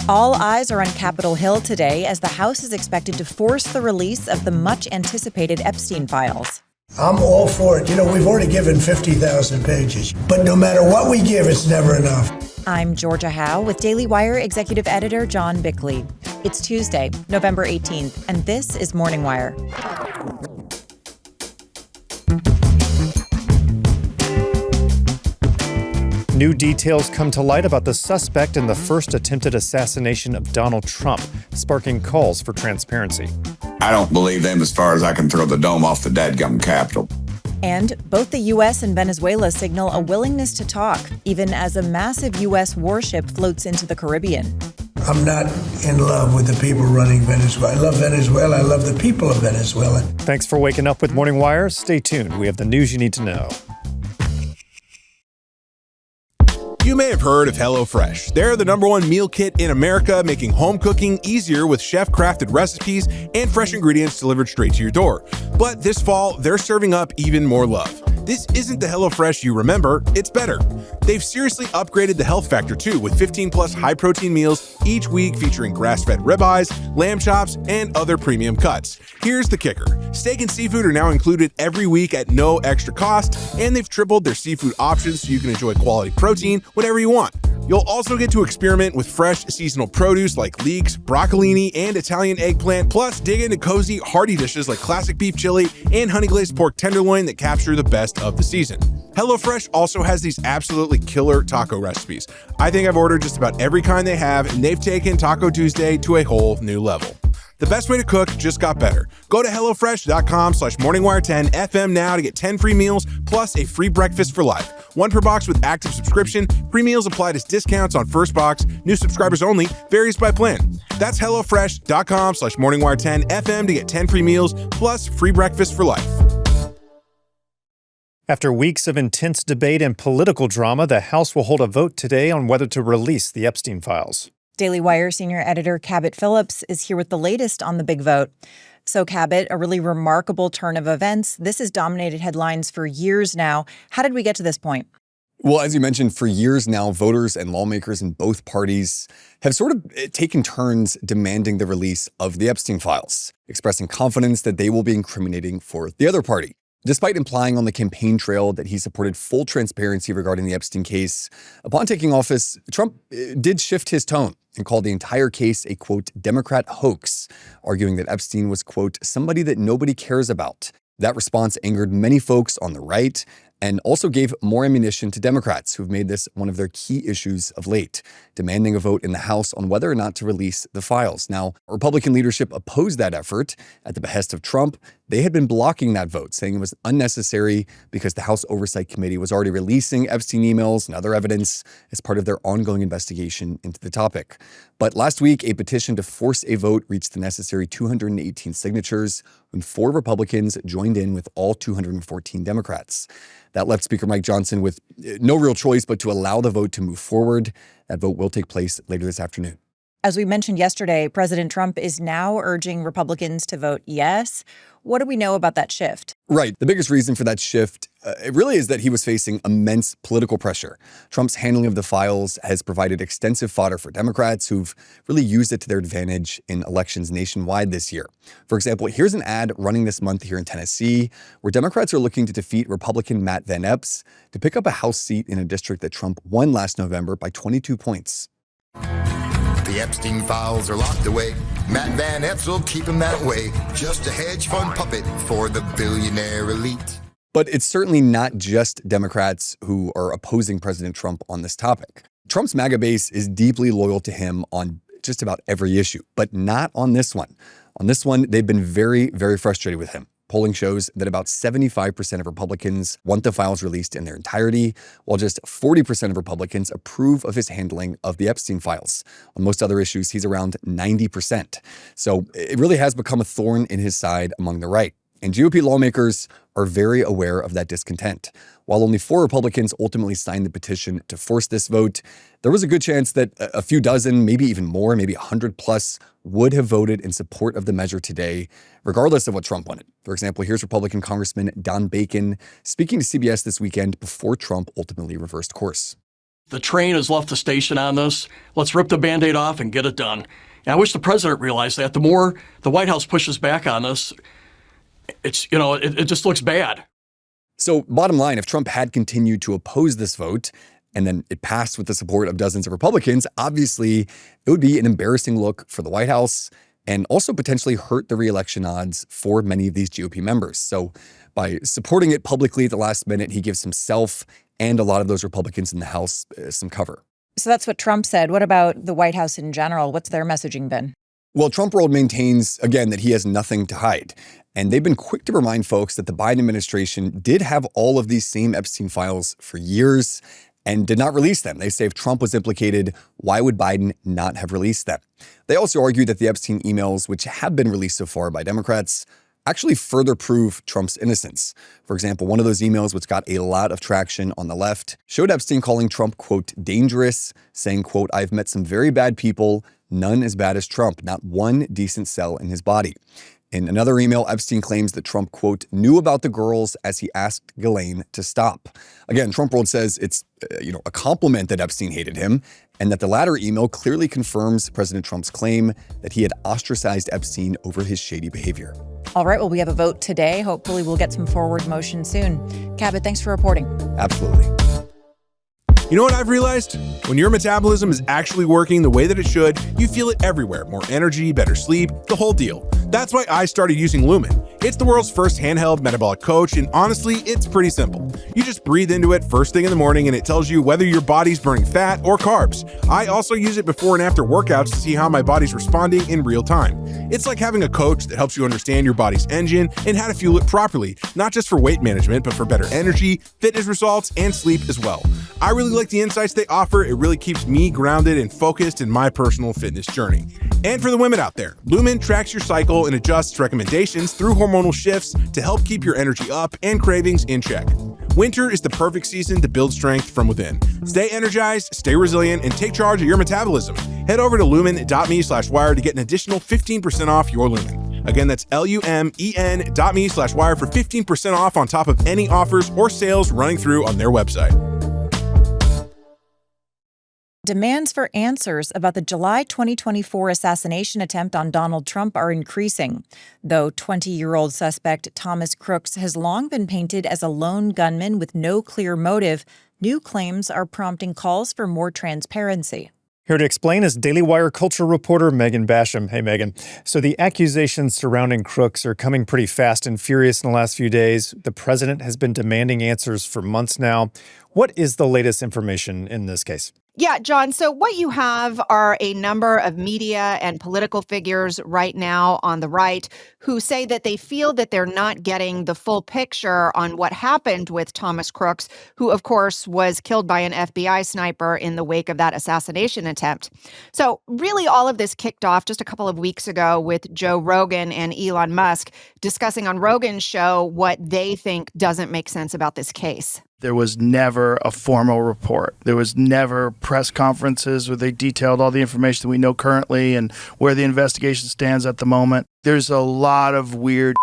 All eyes are on Capitol Hill today as the House is expected to force the release of the much-anticipated Epstein files. I'm all for it. We've already given 50,000 pages, but no matter what we give, it's never enough. I'm Georgia Howe with Daily Wire executive editor John Bickley. It's Tuesday, November 18th, and this is Morning Wire. New details come to light about the suspect in the first attempted assassination of Donald Trump, sparking calls for transparency. I don't believe them as far as I can throw the dome off the dadgum Capitol. And both the U.S. and Venezuela signal a willingness to talk, even as a massive U.S. warship floats into the Caribbean. I'm not in love with the people running Venezuela. I love Venezuela. I love the people of Venezuela. Thanks for waking up with Morning Wire. Stay tuned. We have the news you need to know. You may have heard of HelloFresh. They're the #1 meal kit in America, making home cooking easier with chef-crafted recipes and fresh ingredients delivered straight to your door. But this fall, they're serving up even more love. This isn't the HelloFresh you remember, it's better. They've seriously upgraded the health factor too, with 15+ high-protein meals each week featuring grass-fed ribeyes, lamb chops, and other premium cuts. Here's the kicker. Steak and seafood are now included every week at no extra cost, and they've tripled their seafood options so you can enjoy quality protein whenever you want. You'll also get to experiment with fresh seasonal produce like leeks, broccolini, and Italian eggplant, plus dig into cozy, hearty dishes like classic beef chili and honey-glazed pork tenderloin that capture the best of the season. HelloFresh also has these absolutely killer taco recipes. I think I've ordered just about every kind they have, and they've taken Taco Tuesday to a whole new level. The best way to cook just got better. Go to HelloFresh.com/MorningWire10FM now to get 10 free meals plus a free breakfast for life. 1 per box with active subscription. Free meals applied as discounts on first box. New subscribers only. Varies by plan. That's HelloFresh.com/MorningWire10FM to get 10 free meals plus free breakfast for life. After weeks of intense debate and political drama, the House will hold a vote today on whether to release the Epstein files. Daily Wire senior editor Cabot Phillips is here with the latest on the big vote. So, Cabot, a really remarkable turn of events. This has dominated headlines for years now. How did we get to this point? Well, as you mentioned, for years now, voters and lawmakers in both parties have sort of taken turns demanding the release of the Epstein files, expressing confidence that they will be incriminating for the other party. Despite implying on the campaign trail that he supported full transparency regarding the Epstein case, upon taking office, Trump did shift his tone and called the entire case a, quote, Democrat hoax, arguing that Epstein was, quote, somebody that nobody cares about. That response angered many folks on the right and also gave more ammunition to Democrats who've made this one of their key issues of late, demanding a vote in the House on whether or not to release the files. Now, Republican leadership opposed that effort at the behest of Trump. They had been blocking that vote, saying it was unnecessary because the House Oversight Committee was already releasing Epstein emails and other evidence as part of their ongoing investigation into the topic. But last week, a petition to force a vote reached the necessary 218 signatures when 4 Republicans joined in with all 214 Democrats. That left Speaker Mike Johnson with no real choice but to allow the vote to move forward. That vote will take place later this afternoon. As we mentioned yesterday, President Trump is now urging Republicans to vote yes. What do we know about that shift? Right. The biggest reason for that shift, it really is that he was facing immense political pressure. Trump's handling of the files has provided extensive fodder for Democrats who've really used it to their advantage in elections nationwide this year. For example, here's an ad running this month here in Tennessee where Democrats are looking to defeat Republican Matt Van Epps to pick up a House seat in a district that Trump won last November by 22 points. The Epstein files are locked away. Matt Van Epps will keep him that way. Just a hedge fund puppet for the billionaire elite. But it's certainly not just Democrats who are opposing President Trump on this topic. Trump's MAGA base is deeply loyal to him on just about every issue, but not on this one. On this one, they've been very, very frustrated with him. Polling shows that about 75% of Republicans want the files released in their entirety, while just 40% of Republicans approve of his handling of the Epstein files. On most other issues, he's around 90%. So it really has become a thorn in his side among the right. And GOP lawmakers are very aware of that discontent. While only 4 Republicans ultimately signed the petition to force this vote, there was a good chance that a few dozen, maybe even more, maybe 100 plus, would have voted in support of the measure today, regardless of what Trump wanted. For example, here's Republican Congressman Don Bacon speaking to CBS this weekend before Trump ultimately reversed course. The train has left the station on this. Let's rip the Band-Aid off and get it done. And I wish the president realized that. The more the White House pushes back on this, it just looks bad. So bottom line, if Trump had continued to oppose this vote and then it passed with the support of dozens of Republicans, obviously it would be an embarrassing look for the White House and also potentially hurt the re-election odds for many of these GOP members. So by supporting it publicly at the last minute, he gives himself and a lot of those Republicans in the House some cover. So that's what Trump said. What about the White House in general? What's their messaging been? Well, Trump world maintains, again, that he has nothing to hide. And they've been quick to remind folks that the Biden administration did have all of these same Epstein files for years and did not release them. They say if Trump was implicated, why would Biden not have released them? They also argue that the Epstein emails, which have been released so far by Democrats, actually further prove Trump's innocence. For example, one of those emails, which got a lot of traction on the left, showed Epstein calling Trump, quote, dangerous, saying, quote, I've met some very bad people, none as bad as Trump, not one decent cell in his body. In another email, Epstein claims that Trump, quote, knew about the girls as he asked Ghislaine to stop. Again, Trump world says it's, a compliment that Epstein hated him, and that the latter email clearly confirms President Trump's claim that he had ostracized Epstein over his shady behavior. All right, well, we have a vote today. Hopefully we'll get some forward motion soon. Cabot, thanks for reporting. Absolutely. You know what I've realized? When your metabolism is actually working the way that it should, you feel it everywhere. More energy, better sleep, the whole deal. That's why I started using Lumen. It's the world's first handheld metabolic coach, and honestly, it's pretty simple. You just breathe into it first thing in the morning, and it tells you whether your body's burning fat or carbs. I also use it before and after workouts to see how my body's responding in real time. It's like having a coach that helps you understand your body's engine and how to fuel it properly, not just for weight management, but for better energy, fitness results, and sleep as well. I really like the insights they offer. It really keeps me grounded and focused in my personal fitness journey. And for the women out there, Lumen tracks your cycle and adjusts recommendations through hormonal shifts to help keep your energy up and cravings in check. Winter is the perfect season to build strength from within. Stay energized, stay resilient, and take charge of your metabolism. Head over to lumen.me/wire to get an additional 15% off your Lumen. Again, that's lumen.me/wire for 15% off on top of any offers or sales running through on their website. Demands for answers about the July 2024 assassination attempt on Donald Trump are increasing. Though 20-year-old suspect Thomas Crooks has long been painted as a lone gunman with no clear motive, new claims are prompting calls for more transparency. Here to explain is Daily Wire culture reporter Megan Basham. Hey, Megan. So the accusations surrounding Crooks are coming pretty fast and furious in the last few days. The president has been demanding answers for months now. What is the latest information in this case? Yeah, John. So what you have are a number of media and political figures right now on the right who say that they feel that they're not getting the full picture on what happened with Thomas Crooks, who, of course, was killed by an FBI sniper in the wake of that assassination attempt. So really, all of this kicked off just a couple of weeks ago with Joe Rogan and Elon Musk discussing on Rogan's show what they think doesn't make sense about this case. There was never a formal report. There was never press conferences where they detailed all the information that we know currently and where the investigation stands at the moment. There's a lot of weird.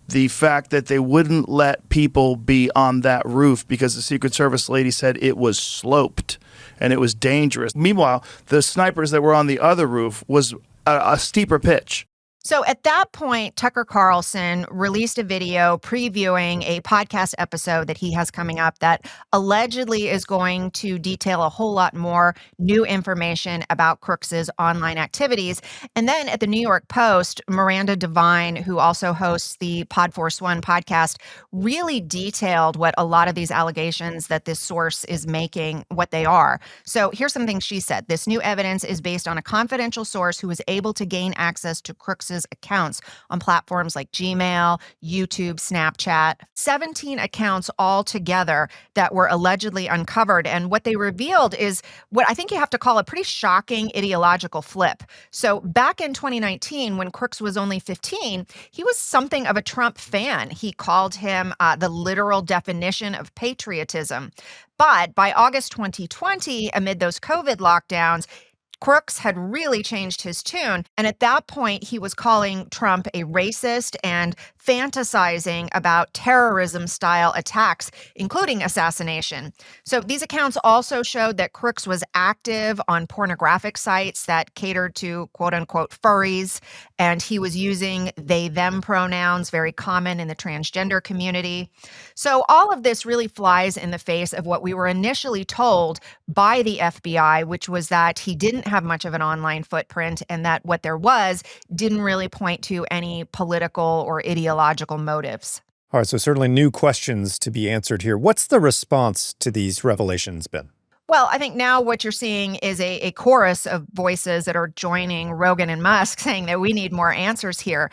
The fact that they wouldn't let people be on that roof because the Secret Service lady said it was sloped and it was dangerous. Meanwhile, the snipers that were on the other roof was a steeper pitch. So at that point, Tucker Carlson released a video previewing a podcast episode that he has coming up that allegedly is going to detail a whole lot more new information about Crooks's online activities. And then at the New York Post, Miranda Devine, who also hosts the Pod Force One podcast, really detailed what a lot of these allegations that this source is making, what they are. So here's something she said. This new evidence is based on a confidential source who was able to gain access to Crooks's accounts on platforms like Gmail, YouTube, Snapchat, 17 accounts altogether that were allegedly uncovered. And what they revealed is what I think you have to call a pretty shocking ideological flip. So back in 2019, when Crooks was only 15, he was something of a Trump fan. He called him the literal definition of patriotism. But by August 2020, amid those COVID lockdowns, Crooks had really changed his tune. And at that point, he was calling Trump a racist and fantasizing about terrorism-style attacks, including assassination. So these accounts also showed that Crooks was active on pornographic sites that catered to quote-unquote furries, and he was using they-them pronouns, very common in the transgender community. So all of this really flies in the face of what we were initially told by the FBI, which was that he didn't have much of an online footprint and that what there was didn't really point to any political or ideological motives. All right, so certainly new questions to be answered here. What's the response to these revelations been? Well, I think now what you're seeing is a chorus of voices that are joining Rogan and Musk saying that we need more answers here.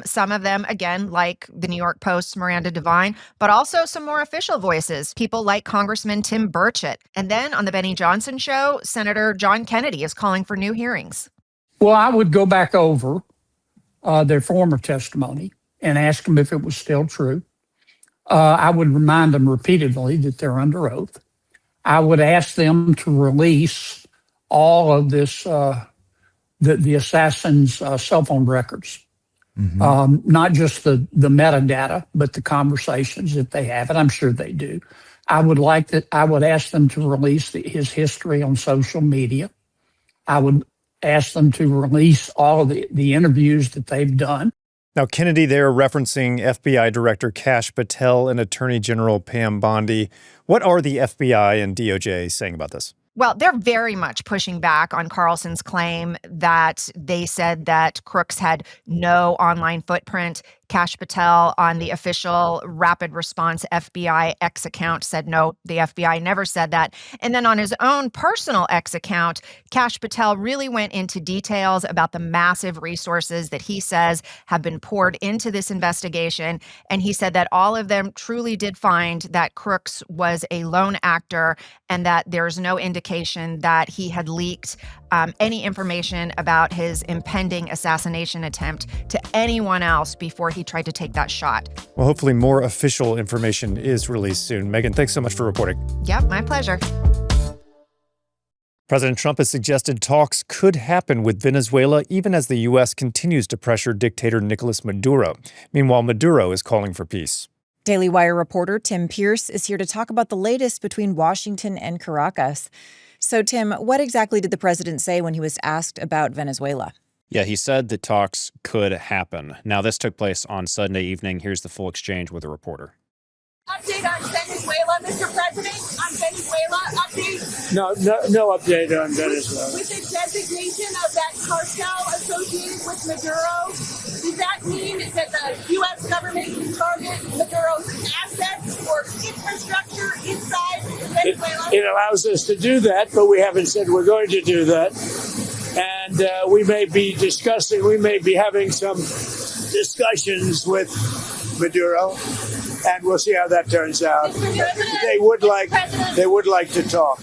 Some of them, again, like the New York Post's Miranda Devine, but also some more official voices, people like Congressman Tim Burchett. And then on the Benny Johnson show, Senator John Kennedy is calling for new hearings. Well, I would go back over their former testimony and ask them if it was still true. I would remind them repeatedly that they're under oath. I would ask them to release all of this, the assassin's cell phone records, not just the metadata, but the conversations if they have it. I'm sure they do. I would ask them to release his history on social media. I would ask them to release all of the interviews that they've done. Now, Kennedy, they're referencing FBI Director Kash Patel and Attorney General Pam Bondi. What are the FBI and DOJ saying about this? Well, they're very much pushing back on Carlson's claim that they said that Crooks had no online footprint. Kash Patel on the official Rapid Response FBI X account said no, the FBI never said that. And then on his own personal X account, Kash Patel really went into details about the massive resources that he says have been poured into this investigation. And he said that all of them truly did find that Crooks was a lone actor and that there's no indication that he had leaked any information about his impending assassination attempt to anyone else before he tried to take that shot. Well, hopefully more official information is released soon. Megan, thanks so much for reporting. Yep, my pleasure. President Trump has suggested talks could happen with Venezuela even as the U.S. continues to pressure dictator Nicolas Maduro. Meanwhile, Maduro is calling for peace. Daily Wire reporter Tim Pierce is here to talk about the latest between Washington and Caracas. So, Tim, what exactly did the president say when he was asked about Venezuela? Yeah, he said that talks could happen. Now, this took place on Sunday evening. Here's the full exchange with a reporter. Update on Venezuela, Mr. President? On Venezuela, update? No update on Venezuela. With the designation of that cartel associated with Maduro, does that mean that the U.S. government can target Maduro's assets or infrastructure inside Venezuela? It allows us to do that, but we haven't said we're going to do that. And we may be having some discussions with Maduro, and we'll see how that turns out. They would like to talk.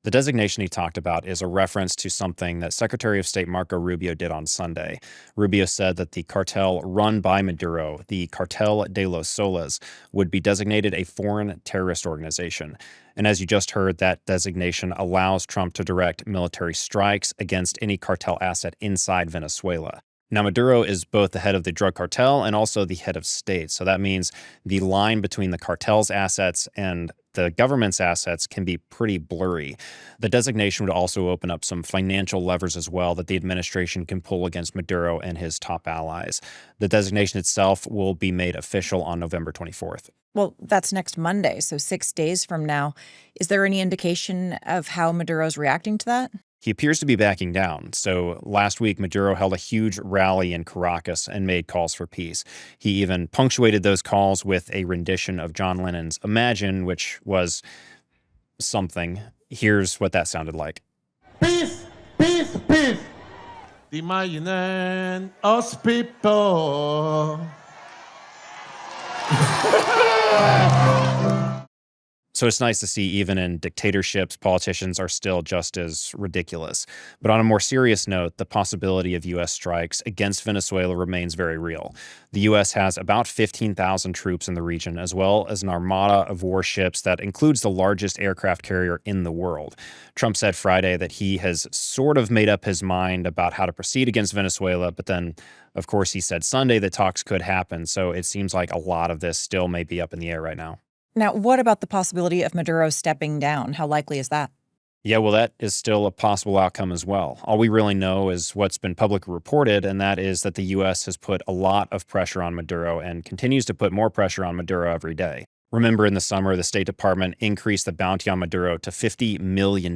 The designation he talked about is a reference to something that Secretary of State Marco Rubio did on Sunday. Rubio said that the cartel run by Maduro, the Cartel de los Soles, would be designated a foreign terrorist organization. And as you just heard, that designation allows Trump to direct military strikes against any cartel asset inside Venezuela. Now, Maduro is both the head of the drug cartel and also the head of state. So that means the line between the cartel's assets and the government's assets can be pretty blurry. The designation would also open up some financial levers as well that the administration can pull against Maduro and his top allies. The designation itself will be made official on November 24th. Well, that's next Monday, so 6 days from now. Is there any indication of how Maduro's reacting to that? He appears to be backing down. So last week, Maduro held a huge rally in Caracas and made calls for peace. He even punctuated those calls with a rendition of John Lennon's Imagine, which was something. Here's what that sounded like. Peace, peace, peace. Imagine us people. So it's nice to see even in dictatorships, politicians are still just as ridiculous. But on a more serious note, the possibility of U.S. strikes against Venezuela remains very real. The U.S. has about 15,000 troops in the region, as well as an armada of warships that includes the largest aircraft carrier in the world. Trump said Friday that he has sort of made up his mind about how to proceed against Venezuela, but then, of course, he said Sunday that talks could happen. So it seems like a lot of this still may be up in the air right now. Now, what about the possibility of Maduro stepping down? How likely is that? Yeah, well, that is still a possible outcome as well. All we really know is what's been publicly reported, and that is that the U.S. has put a lot of pressure on Maduro and continues to put more pressure on Maduro every day. Remember, in the summer, the State Department increased the bounty on Maduro to $50 million.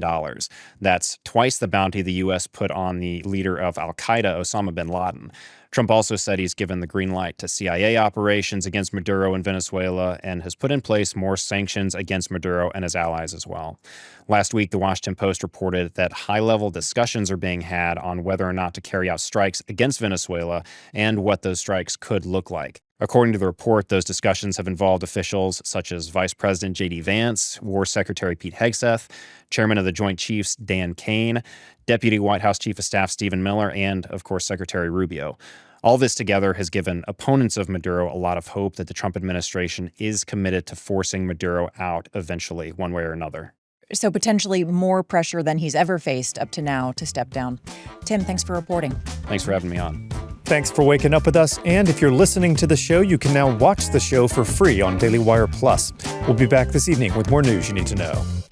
That's twice the bounty the U.S. put on the leader of al-Qaeda, Osama bin Laden. Trump also said he's given the green light to CIA operations against Maduro in Venezuela and has put in place more sanctions against Maduro and his allies as well. Last week, the Washington Post reported that high-level discussions are being had on whether or not to carry out strikes against Venezuela and what those strikes could look like. According to the report, those discussions have involved officials such as Vice President J.D. Vance, War Secretary Pete Hegseth, Chairman of the Joint Chiefs Dan Kane, Deputy White House Chief of Staff Stephen Miller, and, of course, Secretary Rubio. All this together has given opponents of Maduro a lot of hope that the Trump administration is committed to forcing Maduro out eventually, one way or another. So potentially more pressure than he's ever faced up to now to step down. Tim, thanks for reporting. Thanks for having me on. Thanks for waking up with us. And if you're listening to the show, you can now watch the show for free on Daily Wire Plus. We'll be back this evening with more news you need to know.